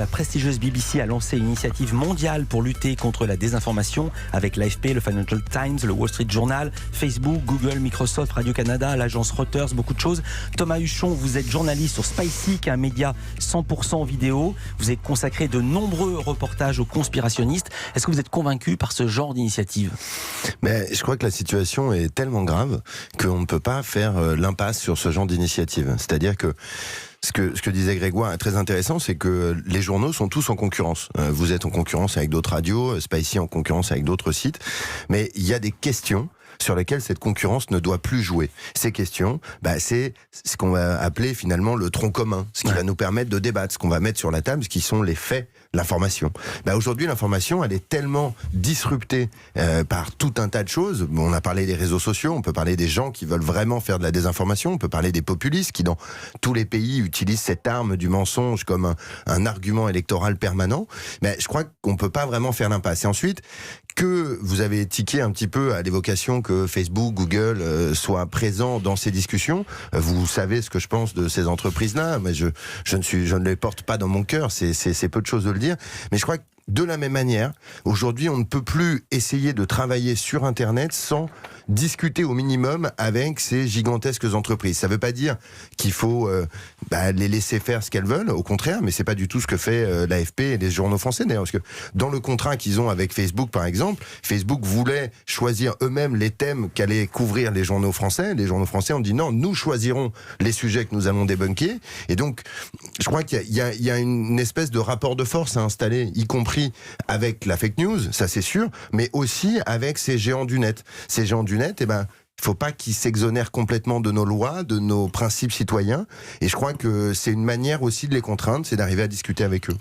la prestigieuse BBC a lancé une initiative mondiale pour lutter contre la désinformation avec l'AFP, le Financial Times, le Wall Street Journal, Facebook, Google, Microsoft, Radio-Canada, l'agence Reuters, beaucoup de choses. Thomas Huchon, vous êtes journaliste sur Spicy, qui est un média 100% vidéo. Vous avez consacré de nombreux reportages aux conspirationnistes. Est-ce que vous êtes convaincu par ce genre d'initiative ? Mais je crois que la situation est tellement grave qu'on ne peut pas faire l'impasse sur ce genre d'initiative. C'est-à-dire que ce que disait Grégoire est très intéressant, c'est que les journaux sont tous en concurrence. Vous êtes en concurrence avec d'autres radios, Spicy en concurrence avec d'autres sites, mais il y a des questions sur lesquelles cette concurrence ne doit plus jouer. Ces questions, c'est ce qu'on va appeler finalement le tronc commun, ce qui va nous permettre de débattre, ce qu'on va mettre sur la table, ce qui sont les faits, l'information. Aujourd'hui, l'information, elle est tellement disruptée par tout un tas de choses. On a parlé des réseaux sociaux, on peut parler des gens qui veulent vraiment faire de la désinformation, on peut parler des populistes qui, dans tous les pays, utilisent cette arme du mensonge comme un argument électoral permanent. Mais je crois qu'on ne peut pas vraiment faire l'impasse. Et ensuite, que vous avez tiqué un petit peu à l'évocation que Facebook, Google soient présents dans ces discussions. Vous savez ce que je pense de ces entreprises-là, mais je ne les porte pas dans mon cœur, c'est peu de choses de le dire. Mais je crois que de la même manière, aujourd'hui, on ne peut plus essayer de travailler sur Internet sans discuter au minimum avec ces gigantesques entreprises. Ça ne veut pas dire qu'il faut les laisser faire ce qu'elles veulent, au contraire, mais c'est pas du tout ce que fait l'AFP et les journaux français d'ailleurs, parce que dans le contrat qu'ils ont avec Facebook, par exemple, Facebook voulait choisir eux-mêmes les thèmes qu'allaient couvrir les journaux français. Les journaux français ont dit non, nous choisirons les sujets que nous allons débunker. Et donc, je crois qu'il y a une espèce de rapport de force à installer, y compris avec la fake news, ça c'est sûr, mais aussi avec ces géants du net. Ces géants du net, il ne faut pas qu'ils s'exonèrent complètement de nos lois, de nos principes citoyens. Et je crois que c'est une manière aussi de les contraindre, c'est d'arriver à discuter avec eux.